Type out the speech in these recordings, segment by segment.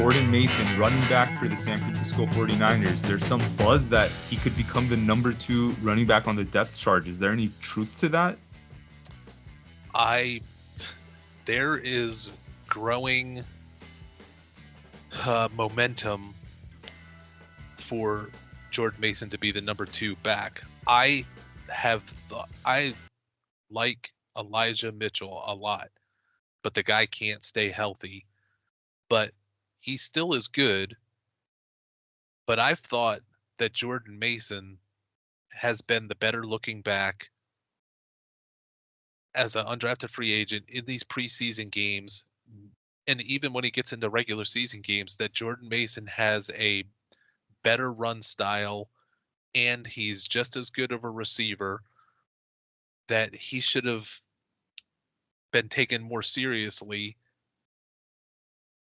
Jordan Mason, running back for the San Francisco 49ers. There's some buzz that he could become the number 2 running back on the depth chart. Is there any truth to that? There is growing momentum for Jordan Mason to be the number 2 back. I like Elijah Mitchell a lot, but the guy can't stay healthy. But he still is good. But I've thought that Jordan Mason has been the better looking back as an undrafted free agent in these preseason games. And even when he gets into regular season games, that Jordan Mason has a better run style and he's just as good of a receiver, that he should have been taken more seriously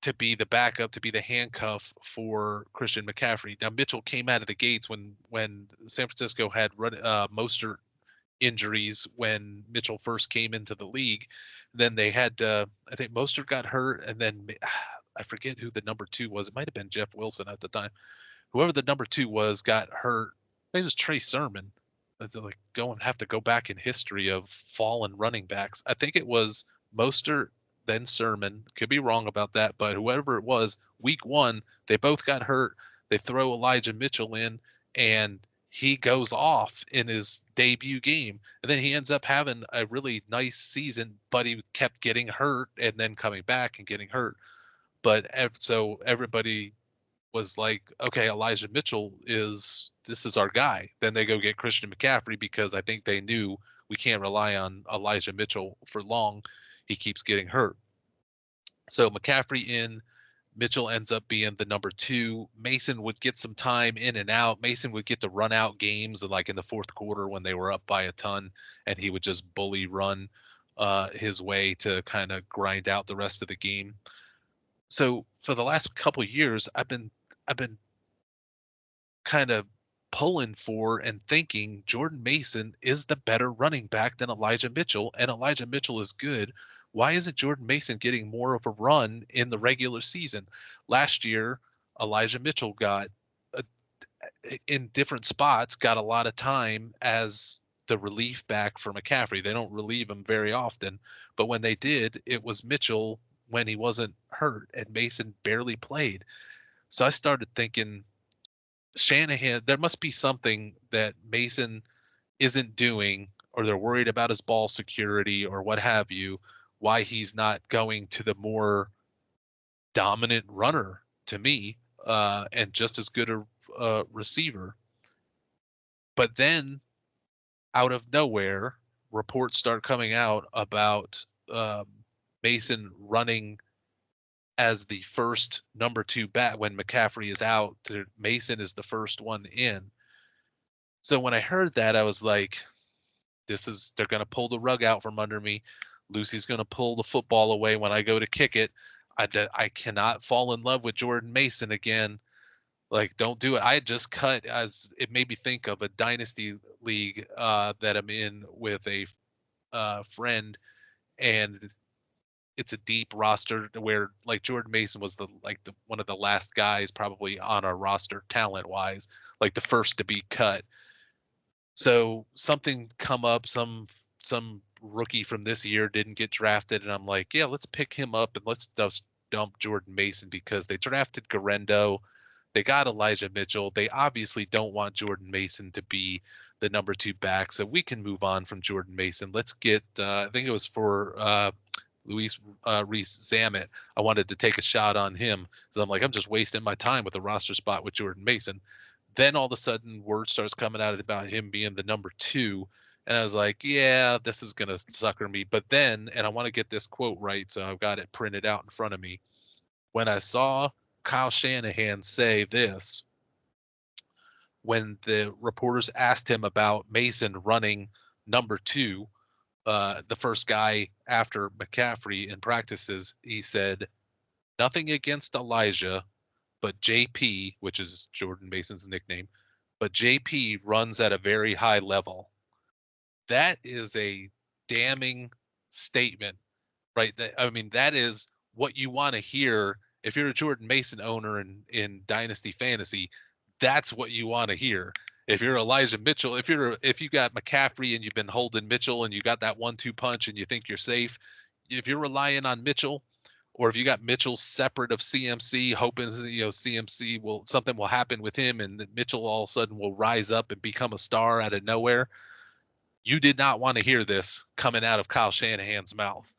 to be the backup, to be the handcuff for Christian McCaffrey. Now, Mitchell came out of the gates when San Francisco had Mostert injuries when Mitchell first came into the league. Then they had, I think Mostert got hurt, and then I forget who the number 2 was. It might have been Jeff Wilson at the time. Whoever the number 2 was got hurt. I think it was Trey Sermon. Like have to go back in history of fallen running backs. I think it was Mostert, then Sermon. Could be wrong about that, but whoever it was, week 1, they both got hurt. They throw Elijah Mitchell in, and he goes off in his debut game. And then he ends up having a really nice season, but he kept getting hurt and then coming back and getting hurt. But so everybody was like, okay, Elijah Mitchell this is our guy. Then they go get Christian McCaffrey because I think they knew we can't rely on Elijah Mitchell for long. He keeps getting hurt. So McCaffrey in, Mitchell ends up being the number 2. Mason would get some time in and out. Mason would get to run out games like in the fourth quarter when they were up by a ton, and he would just bully run his way to kind of grind out the rest of the game. So for the last couple of years, I've been kind of pulling for and thinking Jordan Mason is the better running back than Elijah Mitchell, and Elijah Mitchell is good. Why isn't Jordan Mason getting more of a run in the regular season? Last year, Elijah Mitchell got in different spots, got a lot of time as the relief back for McCaffrey. They don't relieve him very often, but when they did, it was Mitchell when he wasn't hurt, and Mason barely played. So I started thinking, Shanahan, there must be something that Mason isn't doing, or they're worried about his ball security or what have you, why he's not going to the more dominant runner to me, and just as good a receiver. But then out of nowhere, reports start coming out about Mason running as the first number 2 back when McCaffrey is out. Mason is the first one in. So when I heard that, I was like, they're going to pull the rug out from under me. Lucy's going to pull the football away when I go to kick it. I cannot fall in love with Jordan Mason again. Like, don't do it. I had just cut, as it made me think of a Dynasty league that I'm in with a friend, and it's a deep roster where like Jordan Mason was one of the last guys probably on our roster talent wise, like the first to be cut. So something come up, some rookie from this year didn't get drafted, and I'm like, yeah, let's pick him up and let's just dump Jordan Mason, because they drafted Garendo, they got Elijah Mitchell. They obviously don't want Jordan Mason to be the number 2 back, so we can move on from Jordan Mason. Let's get, I think it was for Luis Rees-Zammit. I wanted to take a shot on him, so I'm like, I'm just wasting my time with a roster spot with Jordan Mason. Then all of a sudden, word starts coming out about him being the number 2. And I was like, yeah, this is going to sucker me. But then, and I want to get this quote right, so I've got it printed out in front of me. When I saw Kyle Shanahan say this, when the reporters asked him about Mason running number 2, the first guy after McCaffrey in practices, he said, nothing against Elijah, but JP, which is Jordan Mason's nickname, but JP runs at a very high level. That is a damning statement, right? That is what you want to hear if you're a Jordan Mason owner in Dynasty Fantasy, that's what you want to hear. If you're Elijah Mitchell, if you got McCaffrey and you've been holding Mitchell and you got that 1-2 punch and you think you're safe, if you're relying on Mitchell, or if you got Mitchell separate of CMC, hoping CMC something will happen with him and that Mitchell all of a sudden will rise up and become a star out of nowhere, you did not want to hear this coming out of Kyle Shanahan's mouth.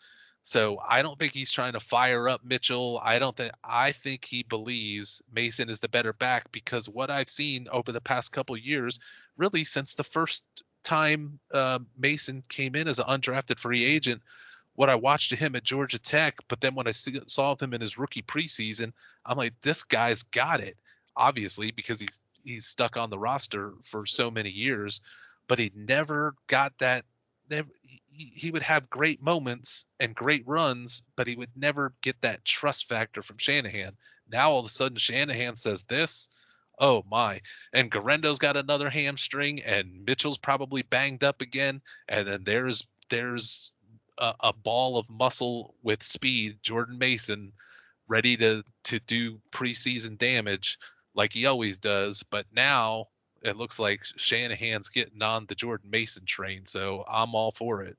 So I don't think he's trying to fire up Mitchell. I think he believes Mason is the better back, because what I've seen over the past couple of years, really since the first time Mason came in as an undrafted free agent, what I watched of him at Georgia Tech, but then when I saw him in his rookie preseason, I'm like, this guy's got it. Obviously, because he's stuck on the roster for so many years, but he never got that. He would have great moments and great runs, but he would never get that trust factor from Shanahan. Now all of a sudden Shanahan says this, oh my, and Garendo's got another hamstring, and Mitchell's probably banged up again, and then there's a ball of muscle with speed, Jordan Mason, ready to do preseason damage like he always does. But now it looks like Shanahan's getting on the Jordan Mason train, so I'm all for it.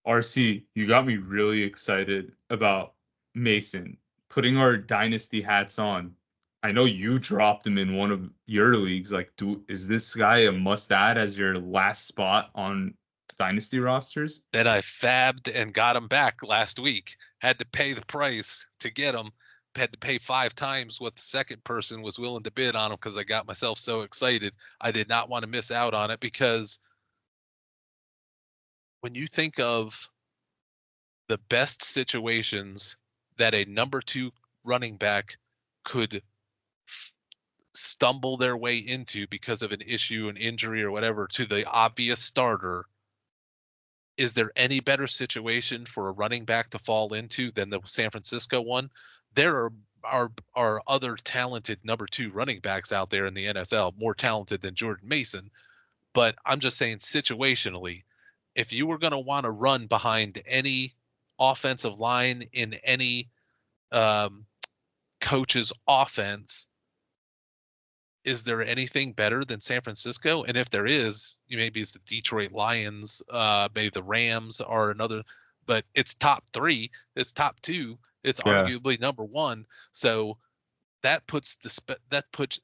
RC, you got me really excited about Mason. Putting our dynasty hats on. I know you dropped him in one of your leagues. Like, is this guy a must add as your last spot on dynasty rosters? Then I fabbed and got him back last week. Had to pay the price to get him. Had to pay 5 times what the second person was willing to bid on him, because I got myself so excited. I did not want to miss out on it, because when you think of the best situations that a number 2 running back could stumble their way into because of an issue, an injury, or whatever, to the obvious starter, is there any better situation for a running back to fall into than the San Francisco one? There are other talented number 2 running backs out there in the NFL, more talented than Jordan Mason. But I'm just saying, situationally, if you were going to want to run behind any offensive line in any coach's offense, is there anything better than San Francisco? And if there is, maybe it's the Detroit Lions, maybe the Rams are another, but it's top 3, it's top 2, it's arguably number 1. So that puts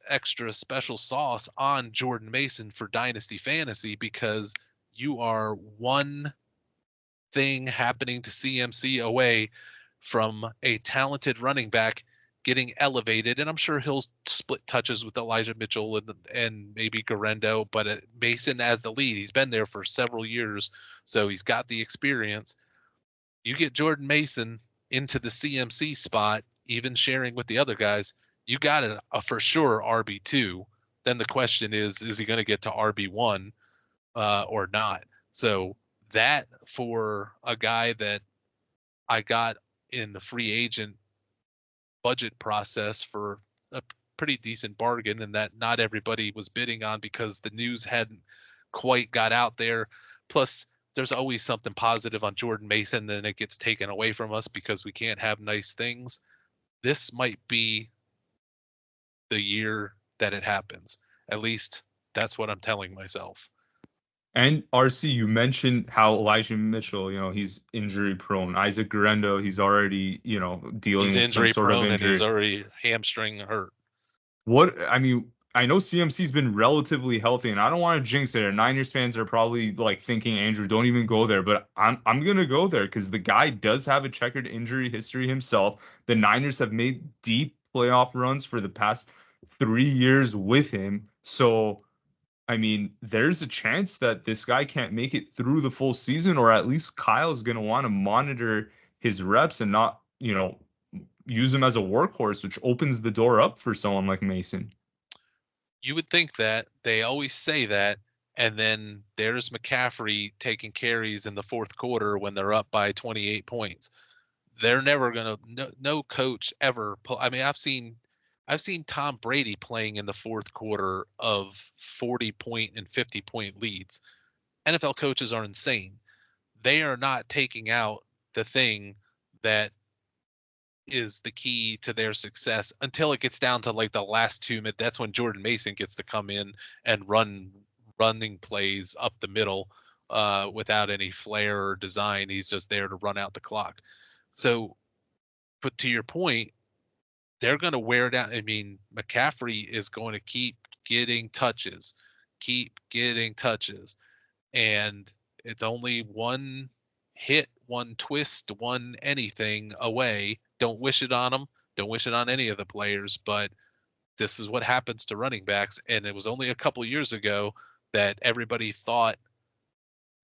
extra special sauce on Jordan Mason for Dynasty Fantasy, because you are one thing happening to CMC away from a talented running back getting elevated, and I'm sure he'll split touches with Elijah Mitchell and maybe Garendo, but Mason as the lead, he's been there for several years, so he's got the experience. You get Jordan Mason into the CMC spot, even sharing with the other guys, you got a for sure RB2. Then the question is he going to get to RB1 or not? So that, for a guy that I got in the free agent budget process for a pretty decent bargain, and that not everybody was bidding on because the news hadn't quite got out there. Plus, there's always something positive on Jordan Mason, then it gets taken away from us because we can't have nice things. This might be the year that it happens. At least that's what I'm telling myself. And RC, you mentioned how Elijah Mitchell, he's injury prone. Isaac Garendo, he's already, dealing with some sort of injury. And he's already hamstring hurt. I know CMC's been relatively healthy, and I don't want to jinx it. Niners fans are probably like thinking, Andrew, don't even go there. But I'm gonna go there because the guy does have a checkered injury history himself. The Niners have made deep playoff runs for the past 3 years with him. So there's a chance that this guy can't make it through the full season, or at least Kyle's going to want to monitor his reps and not, use him as a workhorse, which opens the door up for someone like Mason. You would think that. They always say that. And then there's McCaffrey taking carries in the fourth quarter when they're up by 28 points. They're never going to, no coach ever. I've seen Tom Brady playing in the fourth quarter of 40-point and 50-point leads. NFL coaches are insane. They are not taking out the thing that is the key to their success until it gets down to like the last 2 minutes. That's when Jordan Mason gets to come in and running plays up the middle without any flair or design. He's just there to run out the clock. So, but to your point, they're going to wear down. I mean, McCaffrey is going to keep getting touches, and it's only one hit, one twist, one anything away. Don't wish it on them. Don't wish it on any of the players, but this is what happens to running backs. And it was only a couple years ago that everybody thought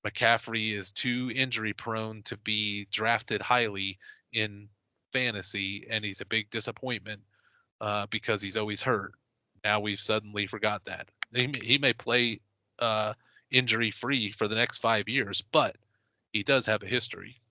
McCaffrey is too injury prone to be drafted highly in fantasy, and he's a big disappointment because he's always hurt. Now we've suddenly forgot that. He may play injury free for the next 5 years, but he does have a history.